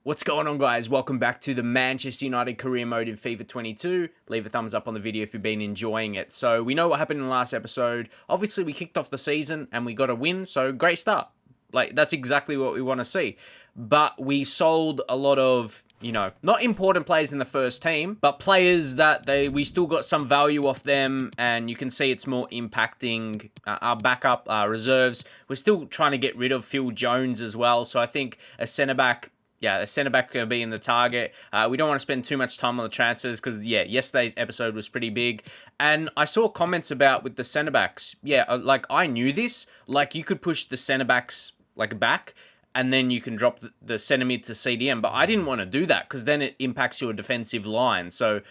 What's going on, guys? Welcome back to the Manchester United career mode in FIFA 22. Leave a thumbs up on the video if you've been enjoying it. So we know what happened in the last episode. Obviously, we kicked off the season and we got a win, so great start. Like, that's exactly what we want to see. But we sold a lot of, not important players in the first team, but players that we still got some value off them, and you can see it's more impacting our backup, our reserves. We're still trying to get rid of Phil Jones as well, so I think a centre-back... Yeah, the centre-back going to be in the target. We don't want to spend too much time on the transfers because, yesterday's episode was pretty big. And I saw comments about with the centre-backs. Yeah, I knew this. Like, you could push the centre-backs, back, and then you can drop the centre-mid to CDM. But I didn't want to do that because then it impacts your defensive line. So,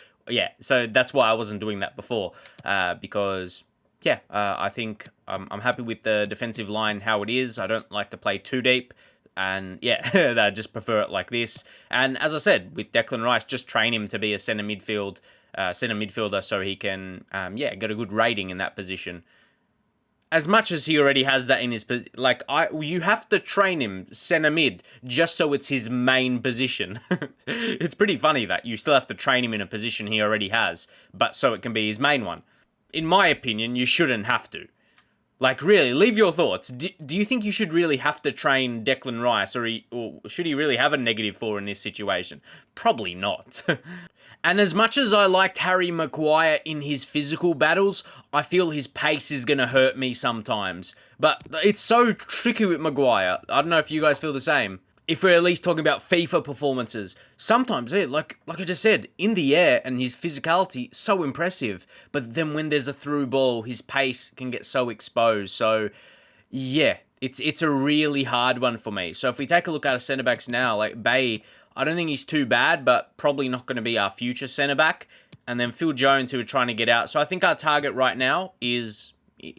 so that's why I wasn't doing that before. Because... I think I'm happy with the defensive line, how it is. I don't like to play too deep. And I just prefer it like this. And as I said, with Declan Rice, just train him to be a centre midfielder so he can, get a good rating in that position. As much as he already has that in his, you have to train him centre mid just so it's his main position. It's pretty funny that you still have to train him in a position he already has, but so it can be his main one. In my opinion, you shouldn't have to. Really, leave your thoughts. Do you think you should really have to train Declan Rice, or should he really have a -4 in this situation? Probably not. And as much as I liked Harry Maguire in his physical battles, I feel his pace is going to hurt me sometimes. But it's so tricky with Maguire. I don't know if you guys feel the same. If we're at least talking about FIFA performances, sometimes, like I just said, in the air and his physicality, so impressive. But then when there's a through ball, his pace can get so exposed. So, it's a really hard one for me. So if we take a look at our centre-backs now, Bay, I don't think he's too bad, but probably not going to be our future centre-back. And then Phil Jones, who we're trying to get out. So I think our target right now is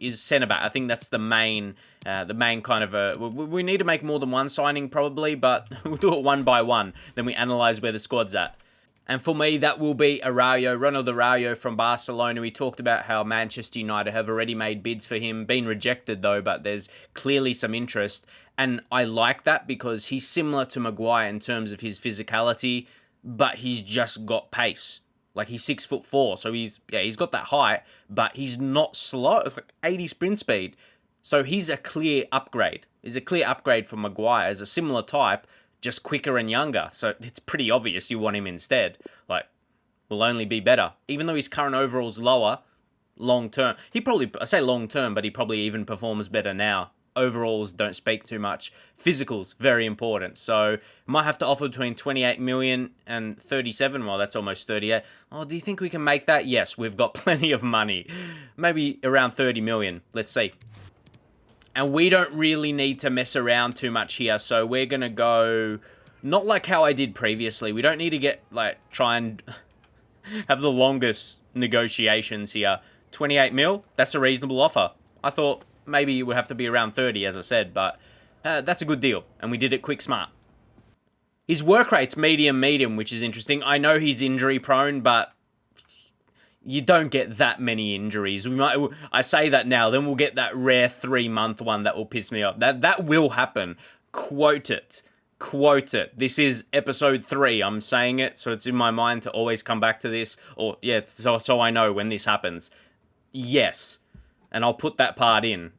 centre-back. I think that's the main kind of we need to make more than one signing probably, but we'll do it one by one. Then we analyse where the squad's at. And for me, that will be Ronald Araujo from Barcelona. We talked about how Manchester United have already made bids for him, been rejected though, but there's clearly some interest. And I like that because he's similar to Maguire in terms of his physicality, but he's just got pace. He's 6'4", so he's got that height, but he's not slow. It's 80 sprint speed. So he's a clear upgrade. He's a clear upgrade from Maguire as a similar type, just quicker and younger. So it's pretty obvious you want him instead. Will only be better. Even though his current overall's lower, long term. I say long term, but he probably even performs better now. Overalls don't speak too much. Physicals, very important. So, might have to offer between 28 million and 37. Well, that's almost 38. Oh, do you think we can make that? Yes, we've got plenty of money. Maybe around 30 million. Let's see. And we don't really need to mess around too much here. So, we're going to go... Not like how I did previously. We don't need to try and have the longest negotiations here. 28 mil, that's a reasonable offer. I thought... Maybe it would have to be around 30, as I said, but that's a good deal. And we did it quick, smart. His work rate's medium, which is interesting. I know he's injury prone, but you don't get that many injuries. I say that now, then we'll get that rare 3-month one that will piss me off. That will happen. Quote it. Quote it. This is episode 3. I'm saying it, so it's in my mind to always come back to this. So I know when this happens. Yes. And I'll put that part in.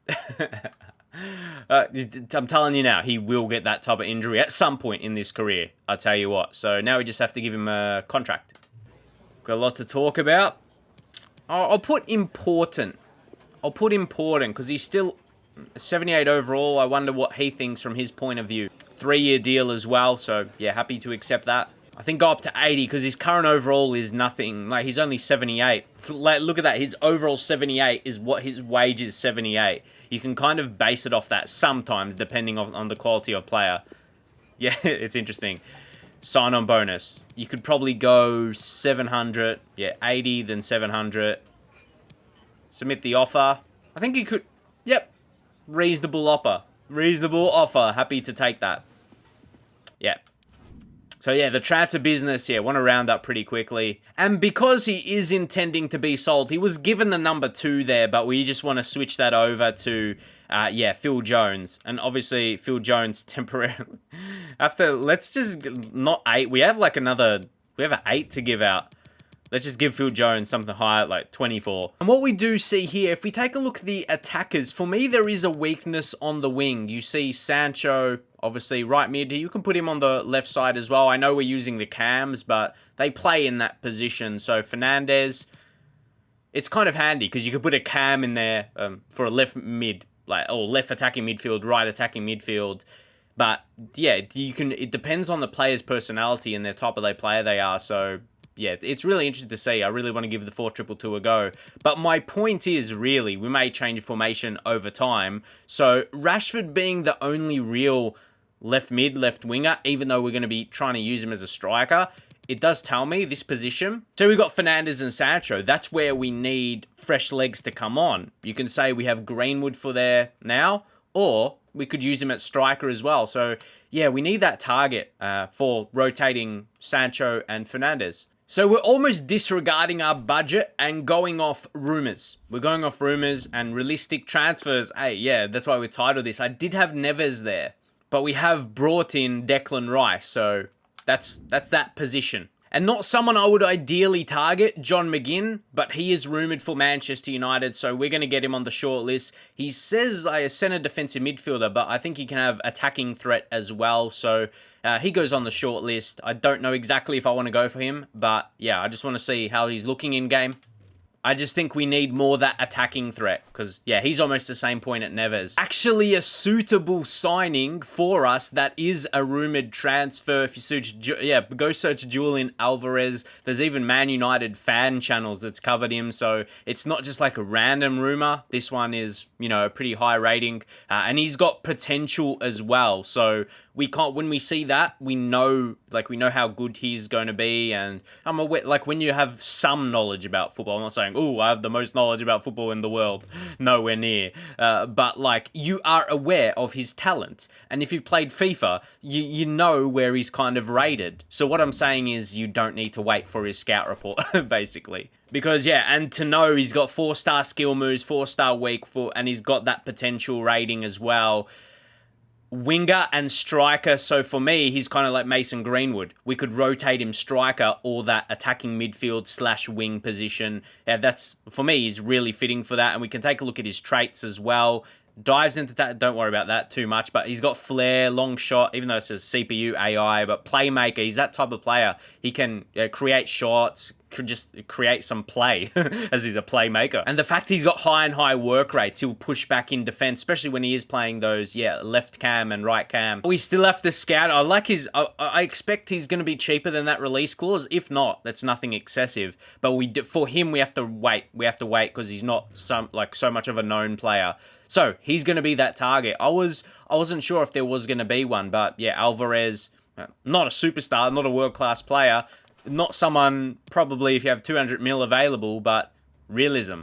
I'm telling you now, he will get that type of injury at some point in this career. I'll tell you what. So now we just have to give him a contract. Got a lot to talk about. I'll put important. I'll put important because he's still 78 overall. I wonder what he thinks from his point of view. 3-year deal as well. So yeah, happy to accept that. I think go up to 80 because his current overall is nothing. He's only 78. Look at that. His overall 78 is what his wage is 78. You can kind of base it off that sometimes depending on the quality of player. Yeah, it's interesting. Sign-on bonus. You could probably go 700. Yeah, 80, then 700. Submit the offer. I think you could... Yep. Reasonable offer. Reasonable offer. Happy to take that. Yeah. So yeah, the transfer business, yeah, want to round up pretty quickly. And because he is intending to be sold, he was given the number 2 there, but we just want to switch that over to, yeah, Phil Jones. And obviously, Phil Jones temporarily. Let's just, not 8, we have like another, we have an 8 to give out. Let's just give Phil Jones something higher, like 24. And what we do see here, if we take a look at the attackers, for me, there is a weakness on the wing. You see Sancho, obviously right mid. You can put him on the left side as well. I know we're using the cams, but they play in that position. So Fernandes, it's kind of handy because you could put a cam in there for a left mid, like, or left attacking midfield, right attacking midfield. But yeah, you can. It depends on the player's personality and their type of player they are. So yeah, it's really interesting to see. I really want to give the 4-2-2 a go. But my point is, really, we may change formation over time. So Rashford being the only real left mid, left winger, even though we're going to be trying to use him as a striker, it does tell me this position. So we've got Fernandes and Sancho. That's where we need fresh legs to come on. You can say we have Greenwood for there now, or we could use him at striker as well. So yeah, we need that target for rotating Sancho and Fernandes. So we're almost disregarding our budget and going off rumours. We're going off rumours and realistic transfers. Hey, yeah, that's why we titled this. I did have Neves there, but we have brought in Declan Rice. So that's that position. And not someone I would ideally target, John McGinn, but he is rumoured for Manchester United, so we're going to get him on the short list. He says a centre defensive midfielder, but I think he can have attacking threat as well, so he goes on the short list. I don't know exactly if I want to go for him, but yeah, I just want to see how he's looking in game. I just think we need more that attacking threat because, yeah, he's almost the same point at Neves. Actually, a suitable signing for us that is a rumoured transfer. If you search, yeah, go search Julian Alvarez. There's even Man United fan channels that's covered him, so it's not just like a random rumour. This one is, you know, a pretty high rating, and he's got potential as well. So we can't, when we see that, we know how good he's going to be. And I'm aware, like, when you have some knowledge about football, I'm not saying, oh, I have the most knowledge about football in the world, nowhere near. But like, you are aware of his talent. And if you've played FIFA, you know where he's kind of rated. So what I'm saying is you don't need to wait for his scout report, basically. Because, yeah, and to know he's got 4-star skill moves, 4-star weak foot, and he's got that potential rating as well. Winger and striker, so for me, he's kind of like Mason Greenwood. We could rotate him striker or that attacking midfield / wing position. Yeah, that's, for me, he's really fitting for that. And we can take a look at his traits as well. Dives into that, don't worry about that too much, but he's got flair, long shot, even though it says CPU, AI, but playmaker, he's that type of player. He can create shots, could just create some play, as he's a playmaker. And the fact he's got high work rates, he'll push back in defense, especially when he is playing those, yeah, left cam and right cam. We still have to scout. I like his, I expect he's going to be cheaper than that release clause. If not, that's nothing excessive. But for him, we have to wait. We have to wait because he's not so much of a known player. So he's going to be that target. I wasn't sure if there was going to be one, but yeah, Alvarez, not a superstar, not a world-class player, not someone probably if you have 200 mil available, but realism.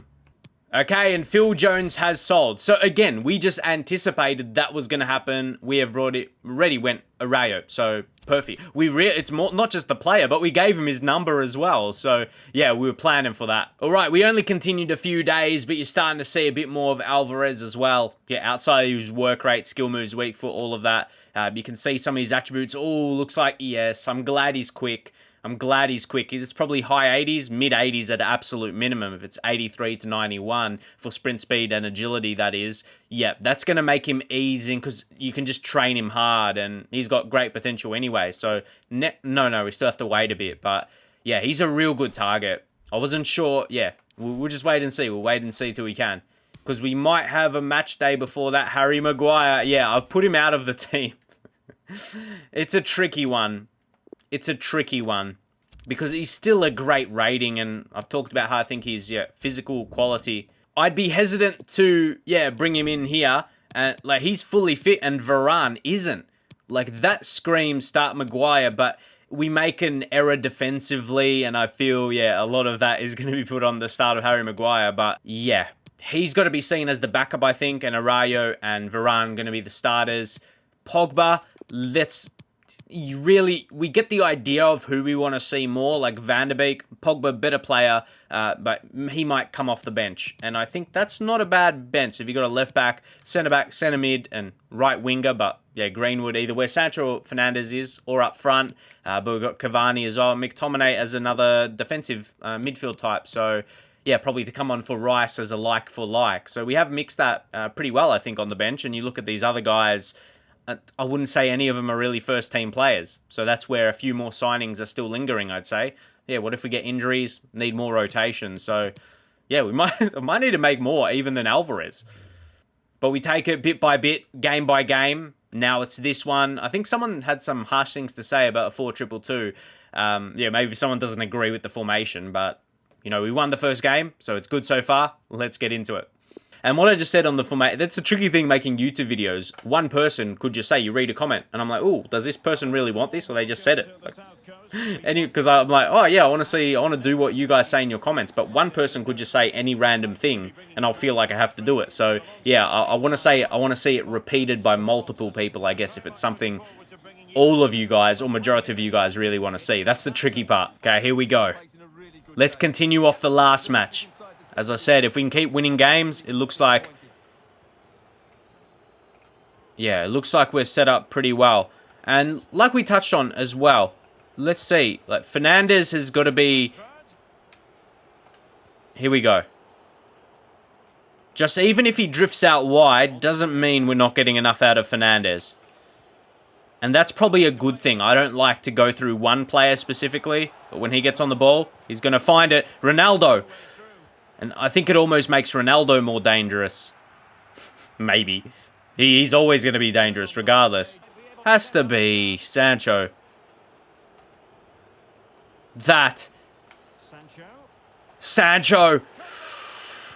Okay, and Phil Jones has sold. So again, we just anticipated that was going to happen. We have brought it, already went Arayo, so perfect. It's more not just the player, but we gave him his number as well. So yeah, we were planning for that. All right, we only continued a few days, but you're starting to see a bit more of Alvarez as well. Yeah, outside of his work rate, skill moves, weak foot, all of that. You can see some of his attributes. Oh, looks like yes. I'm glad he's quick. It's probably high 80s, mid 80s at absolute minimum. If it's 83 to 91 for sprint speed and agility, that is. Yeah, that's going to make him easy because you can just train him hard and he's got great potential anyway. So, no, we still have to wait a bit. But yeah, he's a real good target. I wasn't sure. Yeah, we'll just wait and see. We'll wait and see till we can. Because we might have a match day before that. Harry Maguire. Yeah, I've put him out of the team. It's a tricky one. Because he's still a great rating, and I've talked about how I think he's physical quality. I'd be hesitant to bring him in here, and like he's fully fit, and Varane isn't. Like that screams start Maguire, but we make an error defensively, and I feel a lot of that is going to be put on the start of Harry Maguire. But yeah, he's got to be seen as the backup, I think, and Arayo and Varane going to be the starters. Pogba, we get the idea of who we want to see more, like Van der Beek. Pogba, better player, but he might come off the bench. And I think that's not a bad bench. If you got a left back, centre mid, and right winger, but yeah, Greenwood either where Sancho Fernandez is or up front. But we've got Cavani as well. McTominay as another defensive midfield type. So yeah, probably to come on for Rice as a like for like. So we have mixed that pretty well, I think, on the bench. And you look at these other guys, I wouldn't say any of them are really first-team players. So that's where a few more signings are still lingering, I'd say. Yeah, what if we get injuries, need more rotation? So, yeah, we might need to make more, even than Alvarez. But we take it bit by bit, game by game. Now it's this one. I think someone had some harsh things to say about a 4-2-2. Yeah, maybe someone doesn't agree with the formation, but, you know, we won the first game, so it's good so far. Let's get into it. And what I just said on the format, that's a tricky thing making YouTube videos. One person could just say, you read a comment, and I'm like, oh, does this person really want this, or they just said it? Like, because I'm like, oh yeah, I want to do what you guys say in your comments. But one person could just say any random thing, and I'll feel like I have to do it. So yeah, I want to see it repeated by multiple people, I guess, if it's something all of you guys or majority of you guys really want to see. That's the tricky part. Okay, here we go. Let's continue off the last match. As I said, if we can keep winning games, it looks like... Yeah, it looks like we're set up pretty well. And like we touched on as well, let's see. Like, Fernandez has got to be... Here we go. Just even if he drifts out wide, doesn't mean we're not getting enough out of Fernandez. And that's probably a good thing. I don't like to go through one player specifically, but when he gets on the ball, he's going to find it. Ronaldo! And I think it almost makes Ronaldo more dangerous. Maybe. He's always going to be dangerous, regardless. Has to be Sancho. That. Sancho!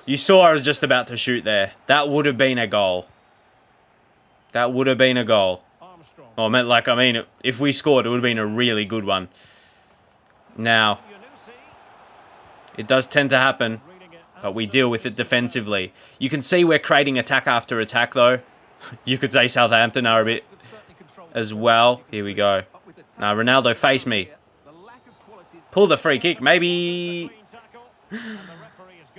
You saw I was just about to shoot there. That would have been a goal. That would have been a goal. Oh, I mean, if we scored, it would have been a really good one. Now, it does tend to happen. But we deal with it defensively. You can see we're creating attack after attack, though. You could say Southampton are a bit as well. Here we go. Now, Ronaldo, face me. Pull the free kick. Maybe...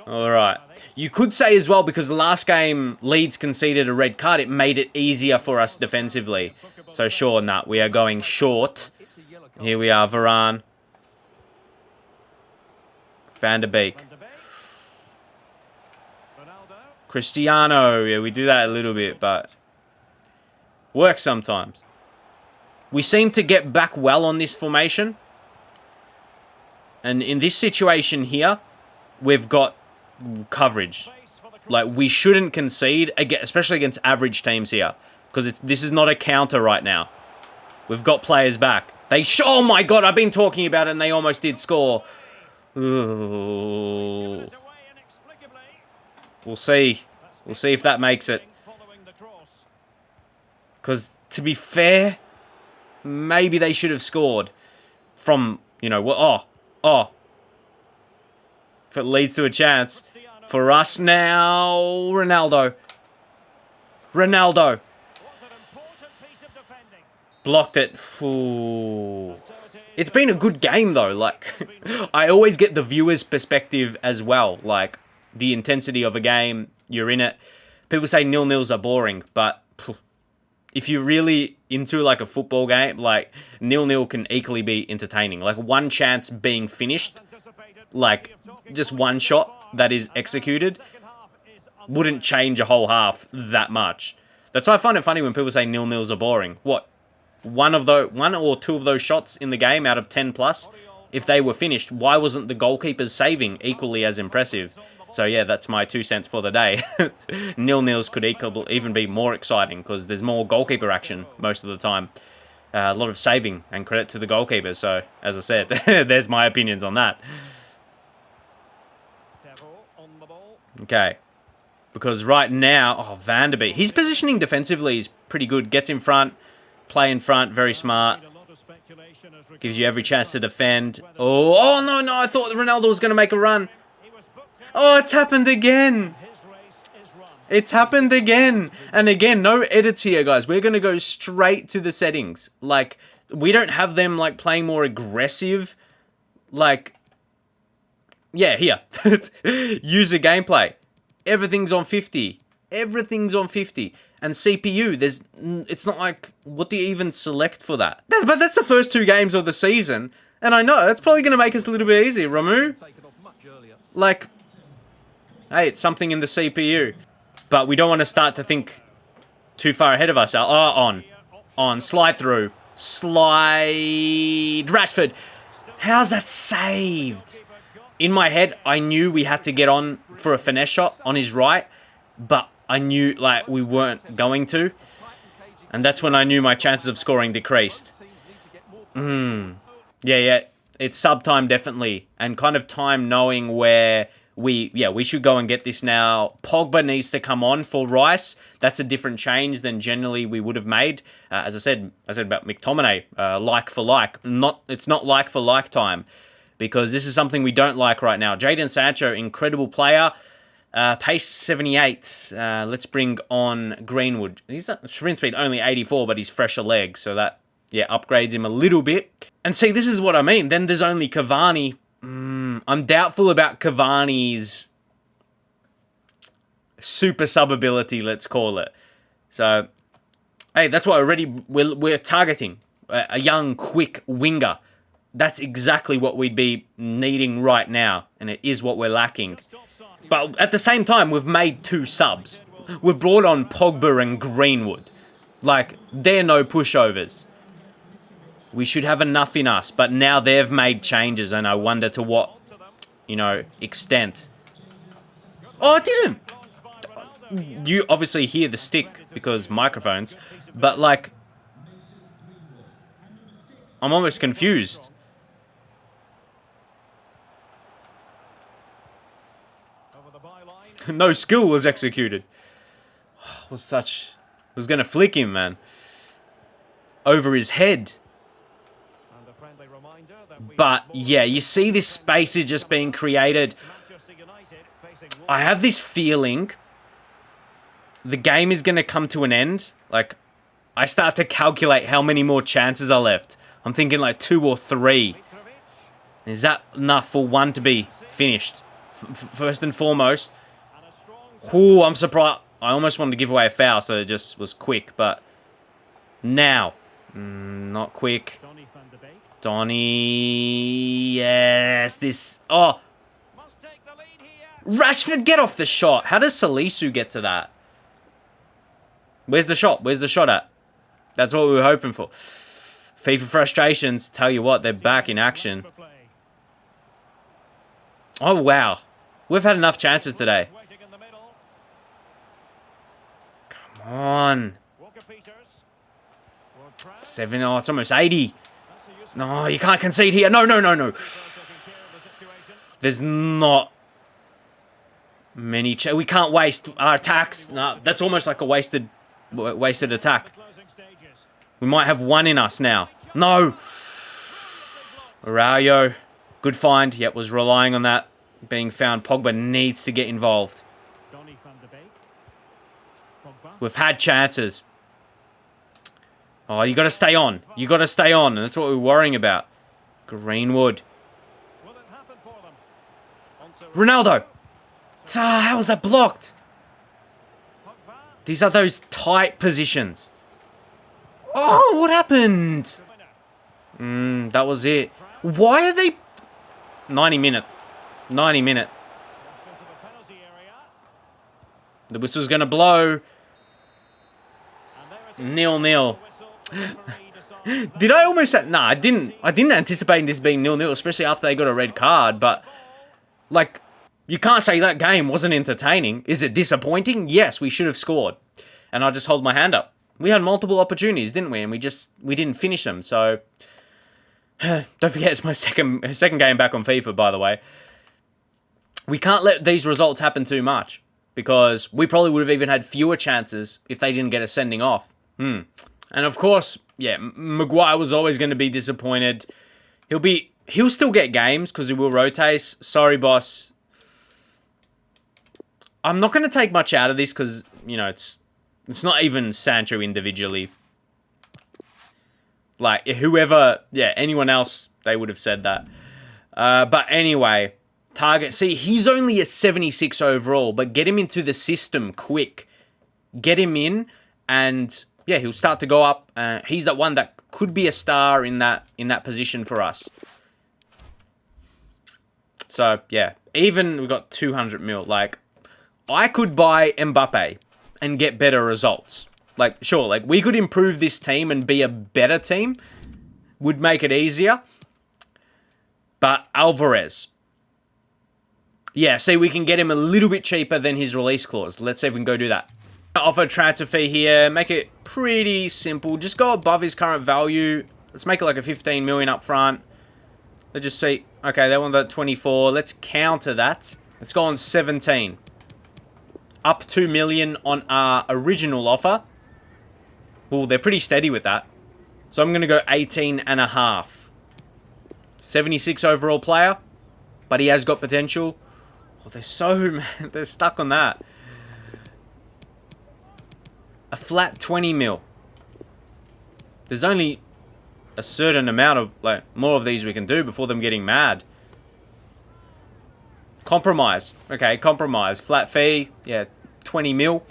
Alright. You could say as well, because the last game Leeds conceded a red card, it made it easier for us defensively. So sure, we are going short. Here we are, Varane. Van der Beek. Cristiano, yeah, we do that a little bit, but works sometimes. We seem to get back well on this formation. And in this situation here, we've got coverage. Like, we shouldn't concede, especially against average teams here. Because this is not a counter right now. We've got players back. Oh my god, I've been talking about it and they almost did score. Ooh. We'll see. We'll see if that makes it. Because, to be fair, maybe they should have scored from, you know, if it leads to a chance. For us now, Ronaldo. Ronaldo. Blocked it. Ooh. It's been a good game, though. Like, I always get the viewer's perspective as well. Like, the intensity of a game, you're in it. People say 0-0s are boring, but if you're really into like a football game, like 0-0 can equally be entertaining. Like one chance being finished, like just one shot that is executed, wouldn't change a whole half that much. That's why I find it funny when people say 0-0s are boring. What? One or two of those shots in the game out of 10 plus, if they were finished, why wasn't the goalkeeper's saving equally as impressive? So yeah, that's my 2 cents for the day. 0-0s could even be more exciting because there's more goalkeeper action most of the time. A lot of saving and credit to the goalkeeper. So, as I said, there's my opinions on that. Okay. Because right now, Van der Beek, his positioning defensively is pretty good. Gets in front, play in front, very smart. Gives you every chance to defend. Oh no, I thought Ronaldo was going to make a run. Oh, it's happened again. It's happened again. And again, no edits here, guys. We're going to go straight to the settings. Like, We don't have them, like, playing more aggressive. Like, yeah, here. User gameplay. Everything's on 50. Everything's on 50. And CPU, it's not like, what do you even select for that? But that's the first 2 games of the season. And I know, that's probably going to make us a little bit easier, Ramu. Like, hey, it's something in the CPU. But we don't want to start to think too far ahead of ourselves. On. Slide through. Slide. Rashford. How's that saved? In my head, I knew we had to get on for a finesse shot on his right. But I knew, like, we weren't going to. And that's when I knew my chances of scoring decreased. Yeah. It's sub time, definitely. And kind of time knowing where we should go and get this now. Pogba needs to come on for Rice. That's a different change than generally we would have made. As I said about McTominay, like for like. It's not like for like time. Because this is something we don't like right now. Jadon Sancho, incredible player. Pace 78. Let's bring on Greenwood. He's at sprint speed only 84, but he's fresher legs. So that, upgrades him a little bit. And see, this is what I mean. Then there's only Cavani. I'm doubtful about Cavani's super sub ability, let's call it. So, hey, that's what we're targeting. A young, quick winger. That's exactly what we'd be needing right now. And it is what we're lacking. But at the same time, we've made 2 subs. We've brought on Pogba and Greenwood. Like, they're no pushovers. We should have enough in us. But now they've made changes, and I wonder to what, extent. Oh, it didn't! You obviously hear the stick because microphones. But, like, I'm almost confused. No skill was executed. Was going to flick him, man. Over his head. But, yeah, you see this space is just being created. I have this feeling the game is going to come to an end. Like, I start to calculate how many more chances are left. I'm thinking like 2 or 3. Is that enough for one to be finished? First and foremost. Ooh, I'm surprised. I almost wanted to give away a foul, so it just was quick. But now, not quick. Donny, yes, this. Oh, Rashford, get off the shot. How does Salisu get to that? Where's the shot? Where's the shot at? That's what we were hoping for. FIFA frustrations, tell you what, they're back in action. Oh, wow. We've had enough chances today. Come on. 7, oh, it's almost 80. No, you can't concede here. No. There's not many... we can't waste our attacks. No, that's almost like a wasted attack. We might have one in us now. No. Araujo. Good find. Yep, was relying on that being found. Pogba needs to get involved. We've had chances. Oh, you got to stay on. You got to stay on. And that's what we're worrying about. Greenwood. Ronaldo. How was that blocked? These are those tight positions. Oh, what happened? That was it. Why are they... 90 minute. The whistle's going to blow. 0-0. Did I almost... Nah, I didn't anticipate this being 0-0, especially after they got a red card. But, like, you can't say that game wasn't entertaining. Is it disappointing? Yes, we should have scored. And I'll just hold my hand up. We had multiple opportunities, didn't we? And we didn't finish them. So, don't forget, it's my second game back on FIFA, by the way. We can't let these results happen too much. Because we probably would have even had fewer chances if they didn't get a sending off. And of course, yeah, Maguire was always going to be disappointed. He'll still get games because he will rotate. Sorry, boss. I'm not going to take much out of this because, it's not even Sancho individually. Like, whoever, yeah, anyone else, they would have said that. But anyway, target. See, he's only a 76 overall, but get him into the system quick. Get him in, and yeah, he'll start to go up. He's that one that could be a star in that position for us. So yeah, even we got 200 mil. Like, I could buy Mbappe and get better results. Like, sure, like we could improve this team and be a better team. Would make it easier. But Alvarez. Yeah, see, we can get him a little bit cheaper than his release clause. Let's see if we can go do that. Offer a transfer fee here. Make it pretty simple. Just go above his current value. Let's make it like a 15 million up front. Let's just see. Okay, they want that 24. Let's counter that. Let's go on 17. Up 2 million on our original offer. Well, they're pretty steady with that. So I'm going to go 18 and a half. 76 overall player. But he has got potential. Oh, they're stuck on that. A flat 20 mil. There's only a certain amount of, like, more of these we can do before them getting mad. Compromise. Okay, compromise. Flat fee. Yeah, 20 mil.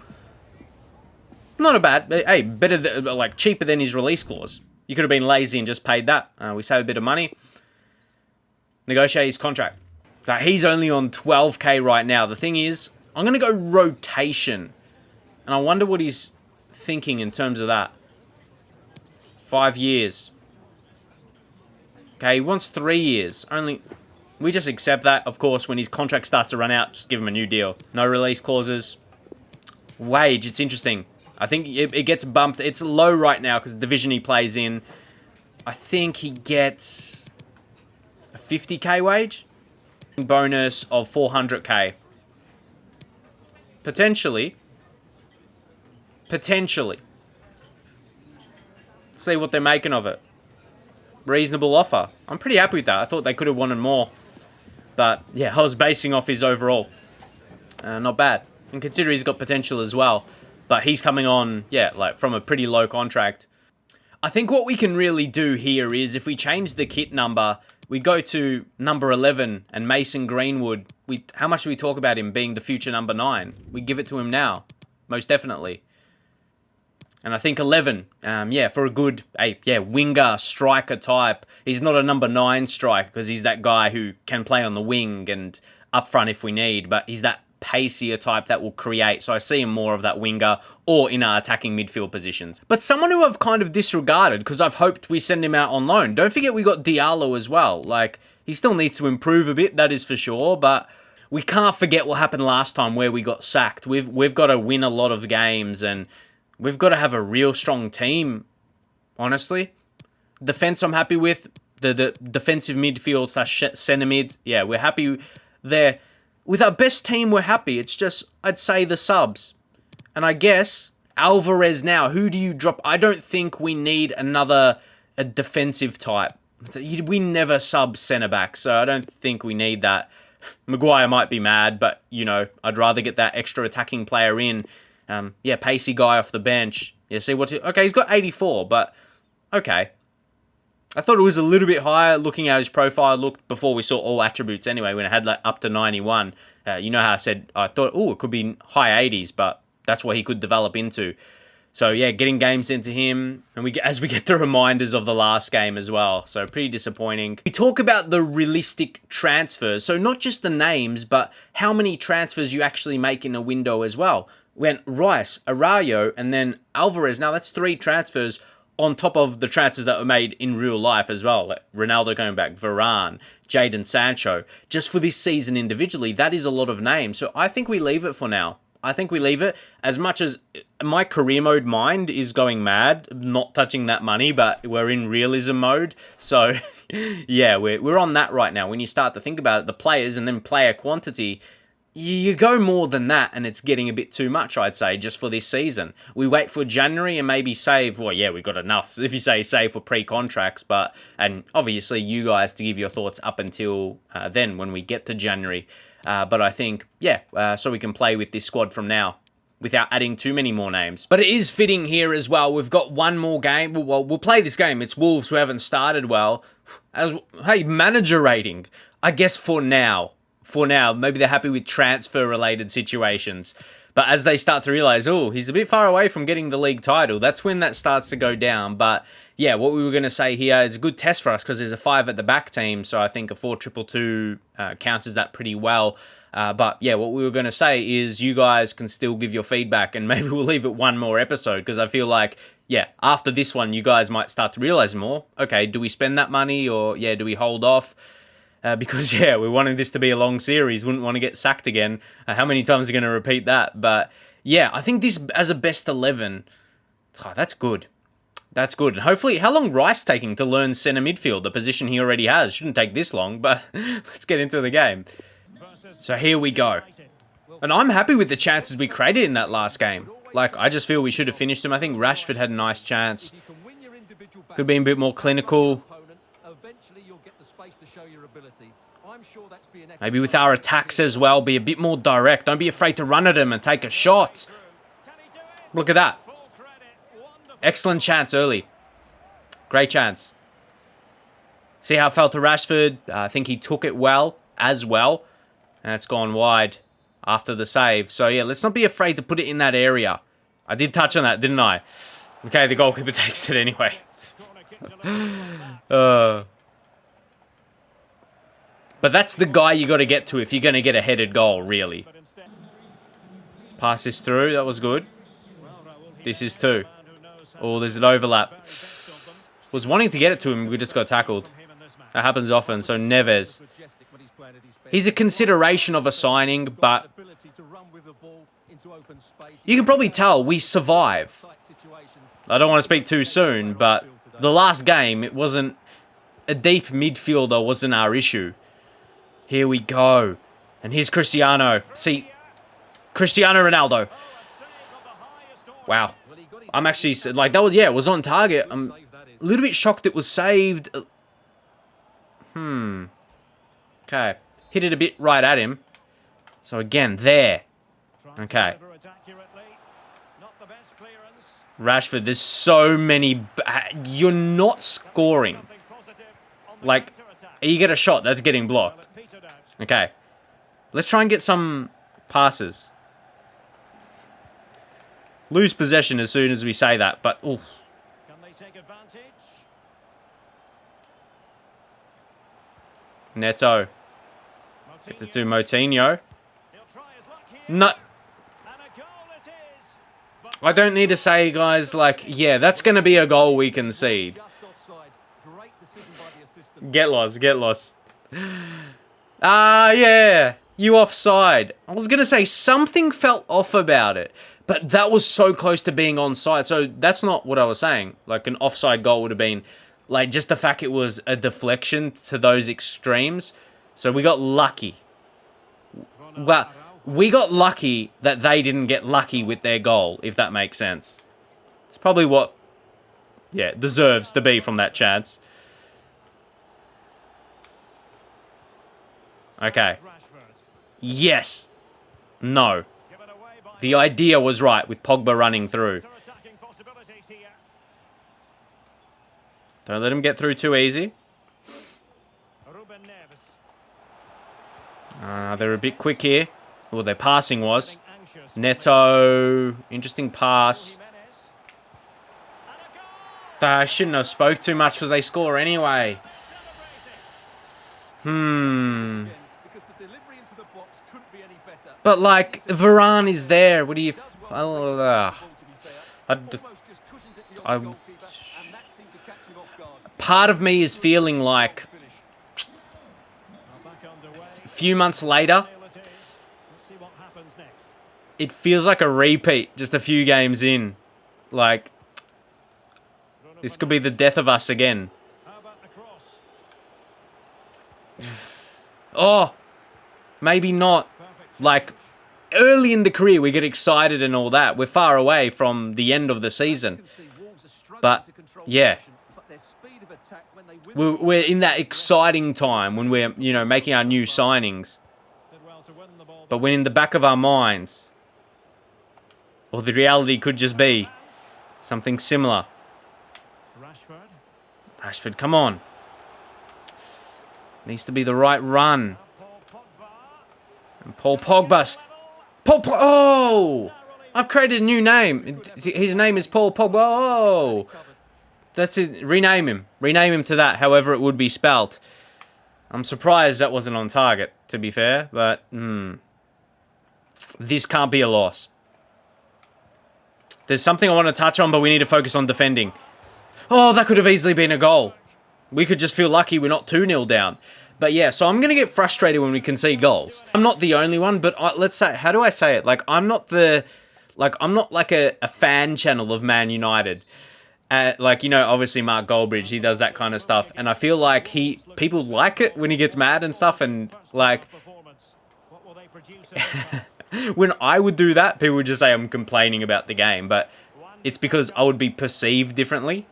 Not a bad. Hey, better than, like, cheaper than his release clause. You could have been lazy and just paid that. We save a bit of money. Negotiate his contract. Like, he's only on 12k right now. The thing is, I'm going to go rotation. And I wonder what he's thinking in terms of that. 5 years. Okay, he wants 3 years. Only, we just accept that. Of course, when his contract starts to run out, just give him a new deal. No release clauses. Wage, it's interesting. I think it gets bumped. It's low right now because the division he plays in. I think he gets a 50k wage. Bonus of 400k. Potentially. Potentially. See what they're making of it. Reasonable offer. I'm pretty happy with that. I thought they could have wanted more. But yeah, I was basing off his overall. Not bad. And consider he's got potential as well. But he's coming on, yeah, like from a pretty low contract. I think what we can really do here is if we change the kit number, we go to number 11 and Mason Greenwood. How much do we talk about him being the future number 9? We give it to him now, most definitely. And I think 11, yeah, for a good, winger, striker type. He's not a number 9 striker because he's that guy who can play on the wing and up front if we need. But he's that pacier type that will create. So I see him more of that winger or in our attacking midfield positions. But someone who I've kind of disregarded because I've hoped we send him out on loan. Don't forget we got Diallo as well. Like, he still needs to improve a bit, that is for sure. But we can't forget what happened last time where we got sacked. We've got to win a lot of games and we've got to have a real strong team, honestly. Defense I'm happy with. The defensive midfield / centre mid. Yeah, we're happy there. With our best team, we're happy. It's just, I'd say the subs. And I guess, Alvarez now, who do you drop? I don't think we need a defensive type. We never sub centre-back, so I don't think we need that. Maguire might be mad, but, you know, I'd rather get that extra attacking player in. Yeah, pacey guy off the bench. Yeah, see what's... Okay, he's got 84, but... Okay. I thought it was a little bit higher looking at his profile looked before we saw all attributes anyway, when it had like up to 91. You know how I said, I thought, oh, it could be high 80s, but that's what he could develop into. So yeah, getting games into him, and as we get the reminders of the last game as well. So pretty disappointing. We talk about the realistic transfers. So not just the names, but how many transfers you actually make in a window as well. Went Rice, Araujo, and then Alvarez. Now that's 3 transfers on top of the transfers that were made in real life as well. Like Ronaldo going back, Varane, Jadon Sancho. Just for this season individually, that is a lot of names. So I think we leave it for now. I think we leave it, as much as my career mode mind is going mad, not touching that money, but we're in realism mode. So yeah, we're on that right now. When you start to think about it, the players and then player quantity, you go more than that, and it's getting a bit too much, I'd say, just for this season. We wait for January and maybe save. Well, yeah, we got enough. If you say save for pre-contracts, and obviously you guys to give your thoughts up until then when we get to January. But I think, yeah, so we can play with this squad from now. without adding too many more names. But it is fitting here as well. We've got one more game. Well, we'll play this game. It's Wolves who haven't started well. Hey, manager rating. I guess for now. Maybe they're happy with transfer-related situations. But as they start to realise, oh, he's a bit far away from getting the league title, that's when that starts to go down. But yeah, what we were going to say here is a good test for us because there's a 5 at the back team. So I think a 4-2-2 counters that pretty well. But yeah, what we were going to say is you guys can still give your feedback and maybe we'll leave it one more episode because I feel like, yeah, after this one, you guys might start to realise more. Okay, do we spend that money or, yeah, do we hold off? Because, yeah, we're wanting this to be a long series. Wouldn't want to get sacked again. How many times are going to repeat that? But, yeah, I think this as a best 11, that's good. That's good. And hopefully, how long Rice taking to learn centre midfield, the position he already has? Shouldn't take this long, but let's get into the game. So here we go. And I'm happy with the chances we created in that last game. Like, I just feel we should have finished them. I think Rashford had a nice chance. Could have been a bit more clinical. Maybe with our attacks as well, be a bit more direct. Don't be afraid to run at him and take a shot. Look at that. Excellent chance early. Great chance. See how it fell to Rashford? I think he took it well as well. And it's gone wide after the save. So, yeah, let's not be afraid to put it in that area. I did touch on that, didn't I? Okay, the goalkeeper takes it anyway. But that's the guy you got to get to if you're going to get a headed goal, really. Let's pass this through. That was good. This is 2. Oh, there's an overlap. Was wanting to get it to him. We just got tackled. That happens often. So Neves. He's a consideration of a signing, but you can probably tell we survive. I don't want to speak too soon, but the last game, it wasn't a deep midfielder wasn't our issue. Here we go. And here's Cristiano. See, Cristiano Ronaldo. Wow. I'm actually, like, that was, yeah, it was on target. I'm a little bit shocked it was saved. Okay. Hit it a bit right at him. So again, there. Okay. Rashford, there's so many... You're not scoring. Like, you get a shot, that's getting blocked. Okay. Let's try and get some passes. Lose possession as soon as we say that, but... Oof. Neto. Get it to Moutinho. No. I don't need to say, guys, like, yeah, that's going to be a goal we concede. Get lost, get lost. Yeah. You offside. I was going to say something felt off about it, but that was so close to being onside. So that's not what I was saying. Like, an offside goal would have been, like, just the fact it was a deflection to those extremes. So we got lucky. Well, we got lucky that they didn't get lucky with their goal, if that makes sense. It's probably what, yeah, deserves to be from that chance. Okay. Yes. No. The idea was right with Pogba running through. Don't let him get through too easy. They're a bit quick here. Well, their passing was. Neto. Interesting pass. I shouldn't have spoke too much because they score anyway. But, like, Varane is there. What do you... part of me is feeling like... a few months later... it feels like a repeat just a few games in. Like... this could be the death of us again. Oh! Maybe not. Like, early in the career, we get excited and all that. We're far away from the end of the season. But, yeah. We're in that exciting time when we're, you know, making our new signings. But when in the back of our minds, Or the reality could just be something similar. Rashford, come on. Needs to be the right run. And Paul Pogba. Oh! I've created a new name. His name is Paul Pogba. Oh! That's it. Rename him. Rename him to that, however it would be spelt. I'm surprised that wasn't on target, to be fair. But, this can't be a loss. There's something I want to touch on, but we need to focus on defending. Oh, that could have easily been a goal. We could just feel lucky we're not 2-0 down. But yeah, so I'm going to get frustrated when we concede goals. I'm not the only one, but let's say, how do I say it? Like, I'm not like a fan channel of Man United. Like, you know, obviously Mark Goldbridge, he does that kind of stuff. And I feel like people like it when he gets mad and stuff. And like, when I would do that, people would just say I'm complaining about the game. But it's because I would be perceived differently.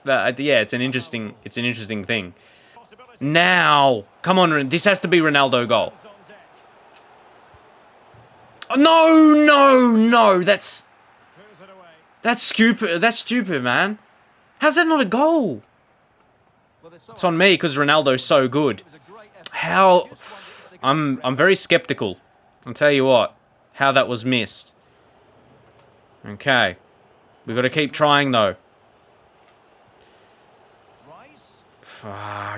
But yeah, it's an interesting thing. Now, come on, this has to be Ronaldo goal. Oh, no, that's stupid. That's stupid, man. How's that not a goal? It's on me because Ronaldo's so good. How? I'm very skeptical. I'll tell you what, how that was missed. Okay, we got to keep trying though.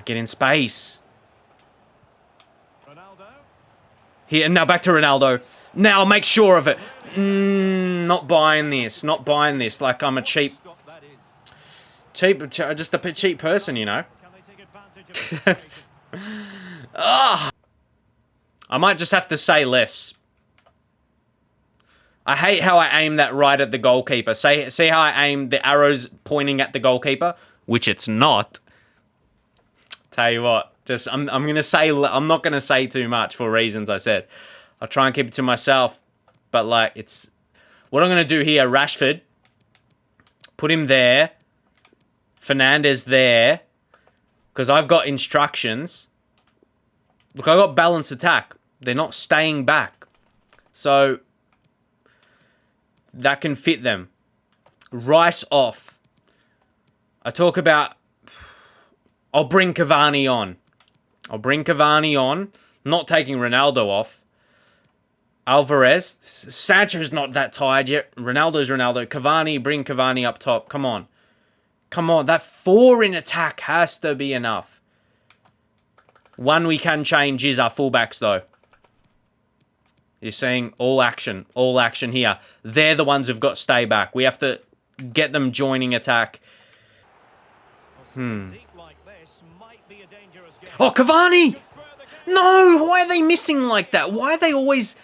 Get in space. Here, now back to Ronaldo. Now make sure of it. Not buying this. Not buying this. Like I'm a cheap, just a cheap person, you know. I might just have to say less. I hate how I aim that right at the goalkeeper. See how I aim the arrows pointing at the goalkeeper, which it's not. Tell you what, just I'm not gonna say too much for reasons I said. I'll try and keep it to myself, but like it's what I'm gonna do here. Rashford, put him there. Fernandez there, because I've got instructions. Look, I got balanced attack. They're not staying back, so that can fit them. Rice off. I talk about. I'll bring Cavani on. Not taking Ronaldo off. Alvarez. Sancho's not that tired yet. Ronaldo's Ronaldo. Cavani, bring Cavani up top. Come on. That 4 in attack has to be enough. One we can change is our fullbacks, though. You're seeing all action here. They're the ones who've got to stay back. We have to get them joining attack. Oh, Cavani! No, why are they missing like that? Why are they always...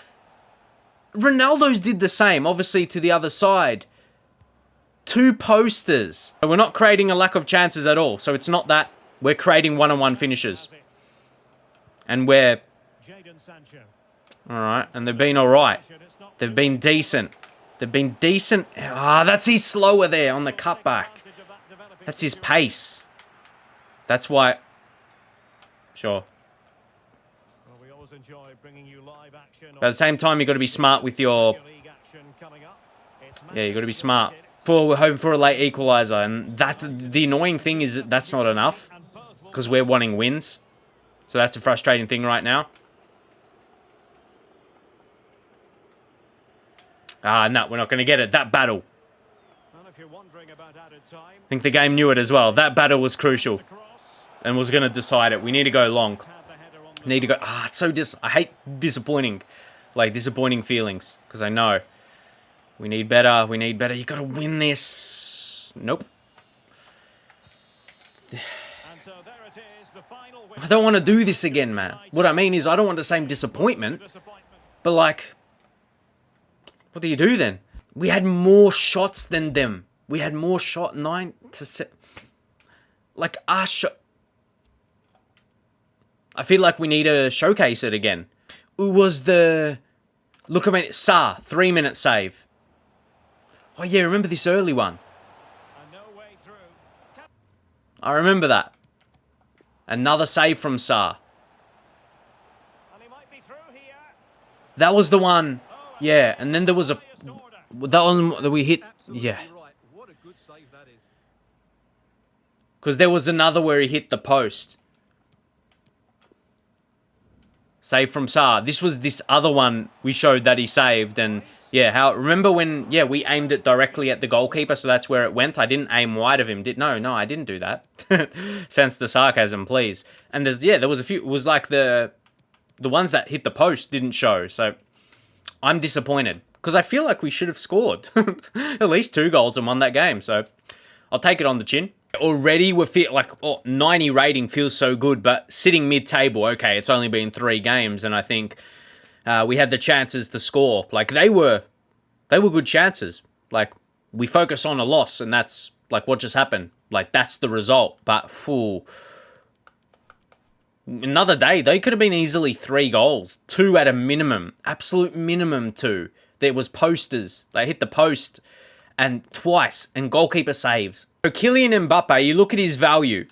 Ronaldo's did the same, obviously to the other side. 2 posters. We're not creating a lack of chances at all, so it's not that. We're creating one-on-one finishes. And we're... Alright, and they've been alright. They've been decent. That's his slower there on the cutback. That's his pace. That's why... Sure. But at the same time, you've got to be smart with your... Yeah, you've got to be smart. We're hoping for a late equalizer, and the annoying thing is that's not enough, because we're wanting wins. So that's a frustrating thing right now. No, we're not going to get it. That battle. I think the game knew it as well. That battle was crucial. And was going to decide it. We need to go long. It's so I hate disappointing. Like, disappointing feelings. Because I know. We need better. You got to win this. Nope. I don't want to do this again, man. What I mean is, I don't want the same disappointment. But, like... What do you do then? We had more shots than them. We had more shot 9 to 7. Like, our shot... I feel like we need to showcase it again. It was the... Look at me. Sa, 3-minute save. Oh, yeah, remember this early one? I remember that. Another save from Sa. That was the one. Yeah, and then there was a... That one that we hit, yeah. Because there was another where he hit the post. Save from Saar. This was this other one we showed that he saved. And yeah, remember when, yeah, we aimed it directly at the goalkeeper, so that's where it went. I didn't aim wide of him. No, I didn't do that. Sense the sarcasm, please. And there was a few, it was like the ones that hit the post didn't show. So I'm disappointed because I feel like we should have scored at least 2 goals and won that game. So I'll take it on the chin. Already we feel like 90 rating feels so good, but sitting mid-table, okay, it's only been 3 games, and I think we had the chances to score. Like they were good chances. Like we focus on a loss, and that's like what just happened. Like that's the result. But another day, they could have been easily 3 goals, 2 at a minimum, absolute minimum 2. There was posters. They hit the post. And twice, and goalkeeper saves. So Kylian Mbappe, you look at his value.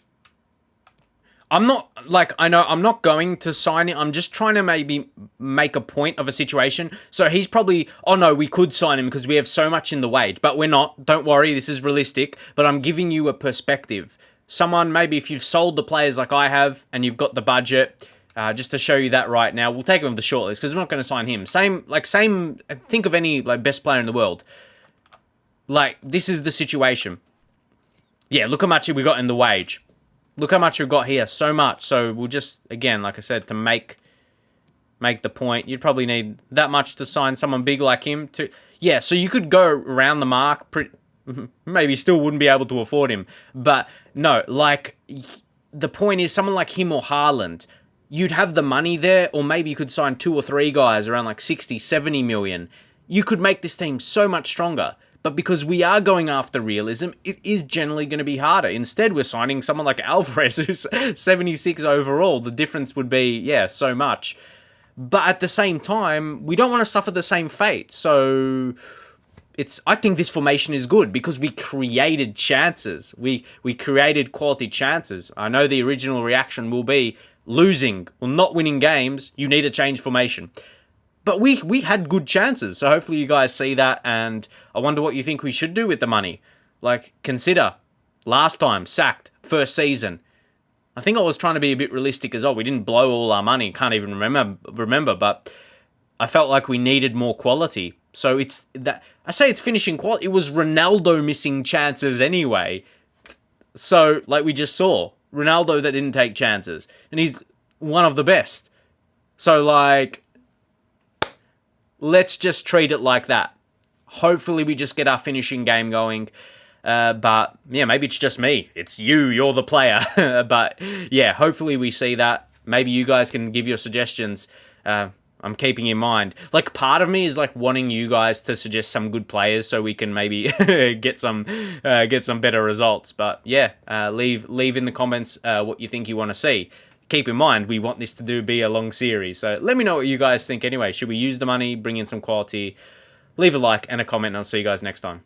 I'm not going to sign it. I'm just trying to maybe make a point of a situation. So he's probably, oh no, we could sign him because we have so much in the wage. But we're not. Don't worry, this is realistic. But I'm giving you a perspective. Someone, maybe if you've sold the players like I have, and you've got the budget, just to show you that right now, we'll take him off the shortlist because we're not going to sign him. Same, think of any best player in the world. Like, this is the situation. Yeah, look how much we got in the wage. Look how much we've got here. So much. So we'll just, again, like I said, to make the point, you'd probably need that much to sign someone big like him. Yeah, so you could go around the mark. Maybe still wouldn't be able to afford him. But no, like, the point is someone like him or Haaland, you'd have the money there, or maybe you could sign 2 or 3 guys around like 60, 70 million. You could make this team so much stronger. But because we are going after realism, it is generally going to be harder. Instead, we're signing someone like Alvarez, who's 76 overall. The difference would be, yeah, so much. But at the same time, we don't want to suffer the same fate. So I think this formation is good because we created chances. We created quality chances. I know the original reaction will be losing or not winning games. You need a change formation. But we had good chances, so hopefully you guys see that, and I wonder what you think we should do with the money. Like, consider, last time, sacked, first season. I think I was trying to be a bit realistic as well. We didn't blow all our money, can't even remember, but I felt like we needed more quality. So it's that, I say it's finishing quality. It was Ronaldo missing chances anyway. So, like we just saw, Ronaldo that didn't take chances, and he's one of the best. So, like, let's just treat it like that. Hopefully we just get our finishing game going. But, yeah, maybe it's just me. It's you're the player. But, yeah, hopefully we see that. Maybe you guys can give your suggestions. I'm keeping in mind. Like, part of me is, like, wanting you guys to suggest some good players so we can maybe get some better results. But, yeah, leave in the comments what you think you want to see. Keep in mind, we want this to be a long series. So let me know what you guys think anyway. Should we use the money, bring in some quality? Leave a like and a comment, and I'll see you guys next time.